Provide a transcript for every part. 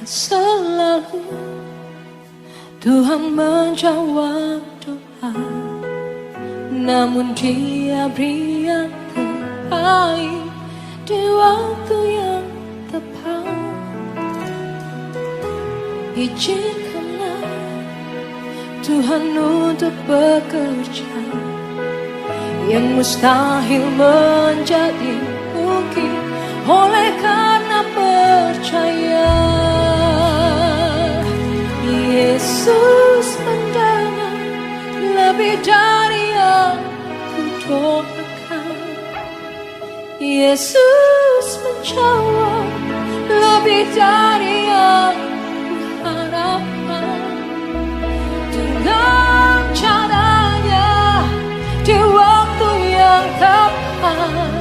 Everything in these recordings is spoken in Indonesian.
Selalu Tuhan menjawab doa, namun Dia beri yang terbaik di waktu yang tepat. Izinkanlah Tuhan untuk bekerja, yang mustahil menjadi mungkin oleh karena percaya. Yesus mendengar lebih dari yang kudoakan. Yesus menjawab lebih dari yang kuharapkan. Dengan caranya di waktu yang tepat,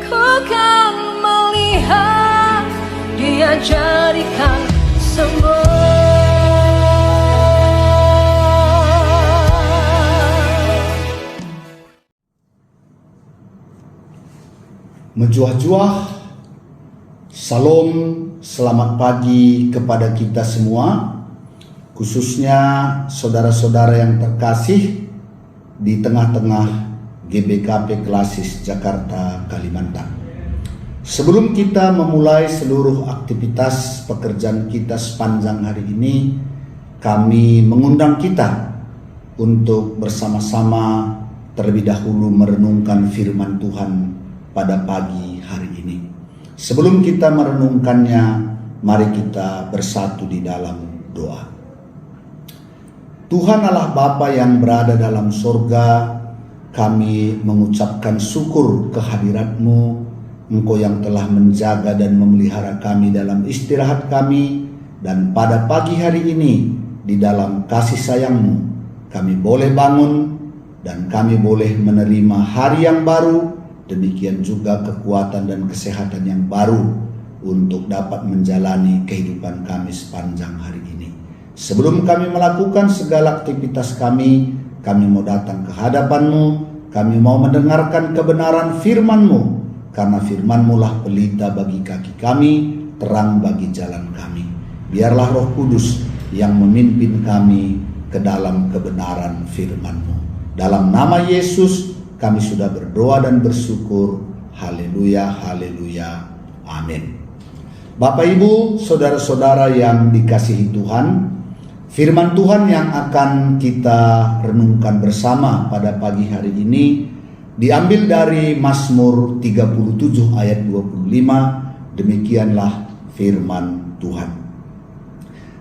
ku kan melihat Dia jadikan semua. Menjuah-juah, salam, selamat pagi kepada kita semua, khususnya saudara-saudara yang terkasih di tengah-tengah GBKP Klasis Jakarta, Kalimantan. Sebelum kita memulai seluruh aktivitas pekerjaan kita sepanjang hari ini, kami mengundang kita untuk bersama-sama terlebih dahulu merenungkan firman Tuhan pada pagi hari ini. Sebelum kita merenungkannya, mari kita bersatu di dalam doa. Tuhan Allah Bapa yang berada dalam sorga, kami mengucapkan syukur kehadirat-Mu, Engkau yang telah menjaga dan memelihara kami dalam istirahat kami, dan pada pagi hari ini di dalam kasih sayang-Mu kami boleh bangun dan kami boleh menerima hari yang baru. Demikian juga kekuatan dan kesehatan yang baru untuk dapat menjalani kehidupan kami sepanjang hari ini. Sebelum kami melakukan segala aktivitas kami mau datang ke hadapan-Mu, kami mau mendengarkan kebenaran firman-Mu, karena firman-Mu lah pelita bagi kaki kami, terang bagi jalan kami. Biarlah Roh Kudus yang memimpin kami ke dalam kebenaran firman-Mu. Dalam nama Yesus kami sudah berdoa dan bersyukur. Haleluya, haleluya, amin. Bapak Ibu, saudara-saudara yang dikasihi Tuhan, firman Tuhan yang akan kita renungkan bersama pada pagi hari ini diambil dari Mazmur 37 ayat 25. Demikianlah firman Tuhan.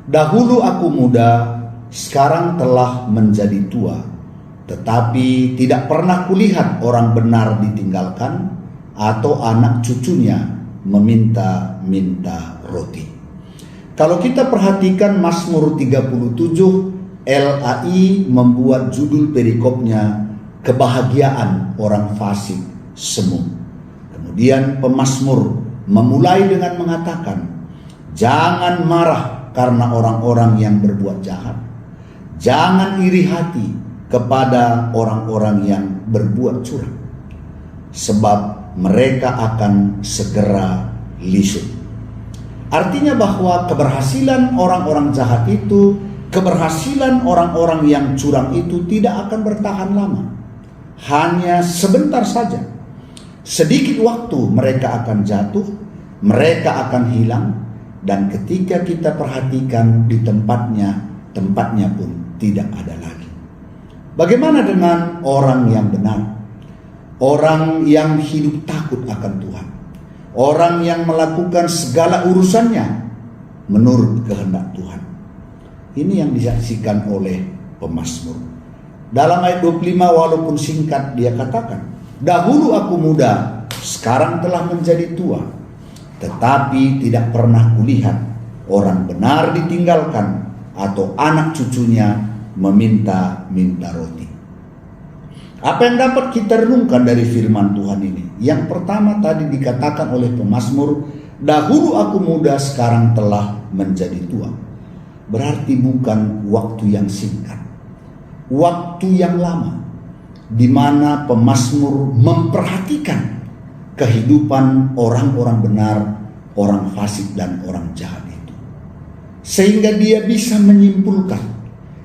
Dahulu aku muda, sekarang telah menjadi tua, tetapi tidak pernah kulihat orang benar ditinggalkan atau anak cucunya meminta-minta roti. Kalau kita perhatikan Mazmur 37, LAI membuat judul perikopnya kebahagiaan orang fasik semu. Kemudian pemazmur memulai dengan mengatakan, jangan marah karena orang-orang yang berbuat jahat. Jangan iri hati kepada orang-orang yang berbuat curang, sebab mereka akan segera lisut. Artinya bahwa keberhasilan orang-orang jahat itu, keberhasilan orang-orang yang curang itu tidak akan bertahan lama. Hanya sebentar saja. Sedikit waktu mereka akan jatuh, mereka akan hilang, dan ketika kita perhatikan di tempatnya pun tidak ada lagi. Bagaimana dengan orang yang benar? Orang yang hidup takut akan Tuhan. Orang yang melakukan segala urusannya menurut kehendak Tuhan. Ini yang disaksikan oleh pemazmur. Dalam ayat 25 walaupun singkat dia katakan, dahulu aku muda, sekarang telah menjadi tua, tetapi tidak pernah kulihat orang benar ditinggalkan atau anak cucunya meminta-minta roti. Apa yang dapat kita renungkan dari firman Tuhan ini? Yang pertama tadi dikatakan oleh pemazmur, dahulu aku muda, sekarang telah menjadi tua. Berarti bukan waktu yang singkat, waktu yang lama, di mana pemazmur memperhatikan kehidupan orang-orang benar, orang fasik dan orang jahat itu. Sehingga dia bisa menyimpulkan,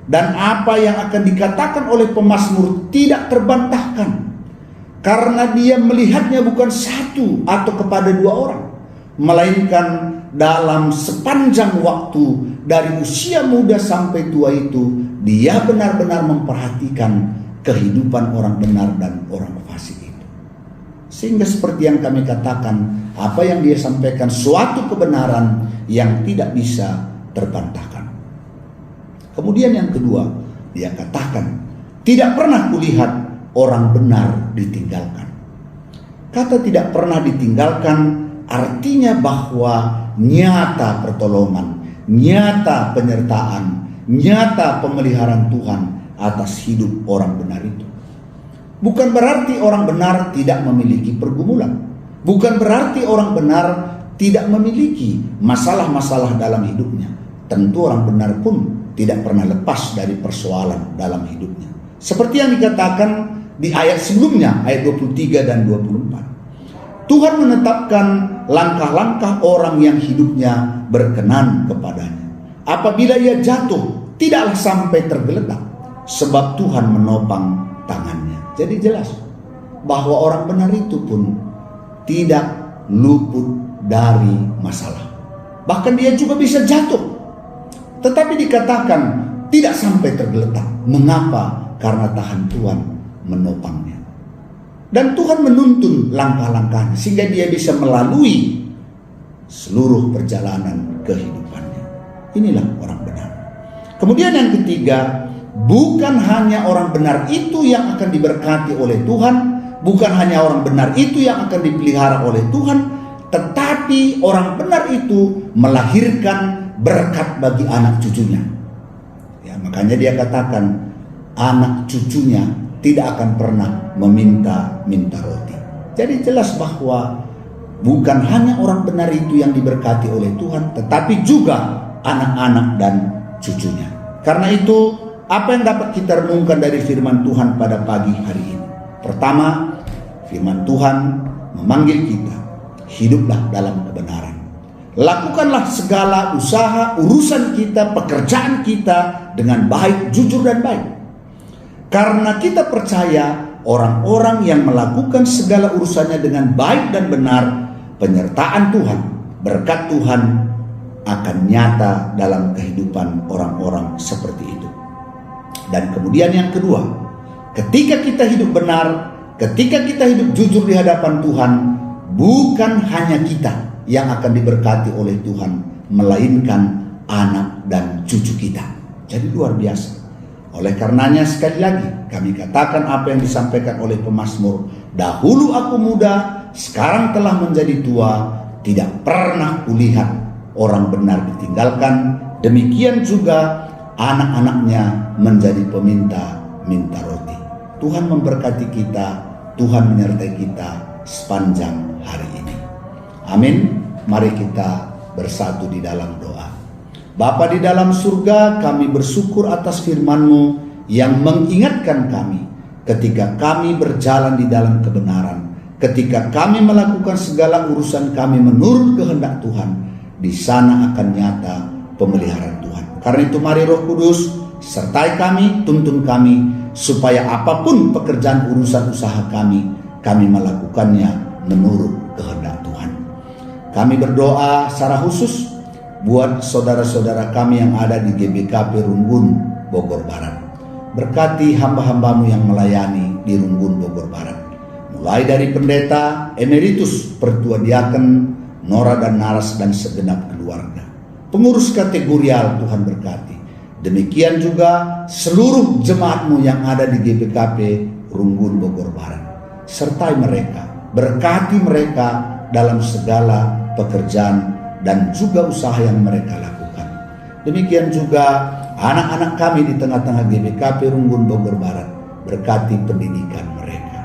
dan apa yang akan dikatakan oleh pemazmur tidak terbantahkan. Karena dia melihatnya bukan satu atau kepada dua orang, melainkan dalam sepanjang waktu dari usia muda sampai tua itu, dia benar-benar memperhatikan kehidupan orang benar dan orang fasik itu. Sehingga seperti yang kami katakan, apa yang dia sampaikan suatu kebenaran yang tidak bisa terbantahkan. Kemudian yang kedua, dia katakan, tidak pernah kulihat orang benar ditinggalkan. Kata tidak pernah ditinggalkan artinya bahwa nyata pertolongan, nyata penyertaan, nyata pemeliharaan Tuhan atas hidup orang benar itu. Bukan berarti orang benar tidak memiliki pergumulan. Bukan berarti orang benar tidak memiliki masalah-masalah dalam hidupnya. Tentu orang benar pun tidak pernah lepas dari persoalan dalam hidupnya. Seperti yang dikatakan di ayat sebelumnya, ayat 23 dan 24. Tuhan menetapkan langkah-langkah orang yang hidupnya berkenan kepadanya. Apabila ia jatuh, tidaklah sampai tergeletak, sebab Tuhan menopang tangannya. Jadi jelas bahwa orang benar itu pun tidak luput dari masalah. Bahkan dia juga bisa jatuh, tetapi dikatakan tidak sampai tergeletak. Mengapa? Karena tangan Tuhan menopangnya. Dan Tuhan menuntun langkah-langkahnya sehingga dia bisa melalui seluruh perjalanan kehidupannya. Inilah orang benar. Kemudian yang ketiga, bukan hanya orang benar itu yang akan diberkati oleh Tuhan, bukan hanya orang benar itu yang akan dipelihara oleh Tuhan, tetapi orang benar itu melahirkan berkat bagi anak cucunya. Ya, makanya dia katakan anak cucunya tidak akan pernah meminta roti. Jadi jelas bahwa bukan hanya orang benar itu yang diberkati oleh Tuhan, tetapi juga anak-anak dan cucunya. Karena itu, apa yang dapat kita renungkan dari firman Tuhan pada pagi hari ini? Pertama, firman Tuhan memanggil kita, hiduplah dalam kebenaran. Lakukanlah segala usaha, urusan kita, pekerjaan kita dengan baik, jujur dan baik. Karena kita percaya orang-orang yang melakukan segala urusannya dengan baik dan benar, penyertaan Tuhan, berkat Tuhan akan nyata dalam kehidupan orang-orang seperti itu. Dan kemudian yang kedua, ketika kita hidup benar, ketika kita hidup jujur di hadapan Tuhan, bukan hanya kita yang akan diberkati oleh Tuhan, melainkan anak dan cucu kita. Jadi luar biasa. Oleh karenanya sekali lagi kami katakan apa yang disampaikan oleh pemazmur, dahulu aku muda, sekarang telah menjadi tua, tidak pernah kulihat orang benar ditinggalkan, demikian juga anak-anaknya menjadi peminta roti. Tuhan memberkati kita, Tuhan menyertai kita sepanjang hari ini. Amin. Mari kita bersatu di dalam doa. Bapa di dalam surga, kami bersyukur atas firman-Mu yang mengingatkan kami ketika kami berjalan di dalam kebenaran, ketika kami melakukan segala urusan kami menurut kehendak Tuhan, di sana akan nyata pemeliharaan Tuhan. Karena itu mari Roh Kudus sertai kami, tuntun kami, supaya apapun pekerjaan urusan usaha kami melakukannya menurut kehendak Tuhan. Kami berdoa secara khusus buat saudara-saudara kami yang ada di GBKP Runggun, Bogor Barat. Berkati hamba-hambamu yang melayani di Runggun, Bogor Barat. Mulai dari pendeta, emeritus, pertua diaken, Nora dan Naras dan segenap keluarga. Pengurus kategorial Tuhan berkati. Demikian juga seluruh jemaatmu yang ada di GBKP Runggun, Bogor Barat. Sertai mereka, berkati mereka dalam segala pekerjaan dan juga usaha yang mereka lakukan. Demikian juga anak-anak kami di tengah-tengah GBKP Runggun, Bogor Barat. Berkati pendidikan mereka.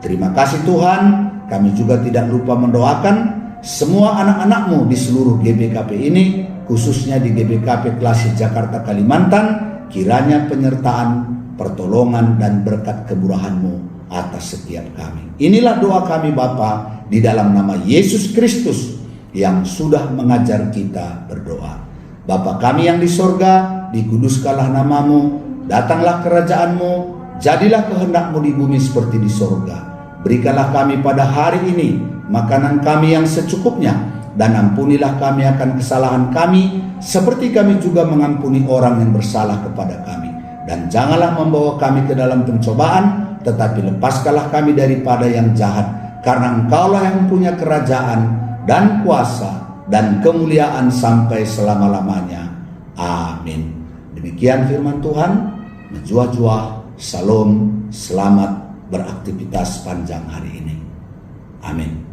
Terima kasih Tuhan. Kami juga tidak lupa mendoakan semua anak-anak-Mu di seluruh GBKP ini, khususnya di GBKP Klasik Jakarta Kalimantan. Kiranya penyertaan, pertolongan dan berkat kemurahan-Mu atas setiap kami. Inilah doa kami Bapa, di dalam nama Yesus Kristus, yang sudah mengajar kita berdoa. Bapa kami yang di sorga, dikuduskanlah namamu, datanglah kerajaanmu, jadilah kehendak-Mu di bumi seperti di sorga. Berikanlah kami pada hari ini makanan kami yang secukupnya, dan ampunilah kami akan kesalahan kami, seperti kami juga mengampuni orang yang bersalah kepada kami. Dan janganlah membawa kami ke dalam pencobaan, tetapi lepaskanlah kami daripada yang jahat, karena Engkaulah yang punya kerajaan dan kuasa dan kemuliaan sampai selama-lamanya. Amin. Demikian firman Tuhan. Menjua-jua, salam, selamat beraktivitas panjang hari ini. Amin.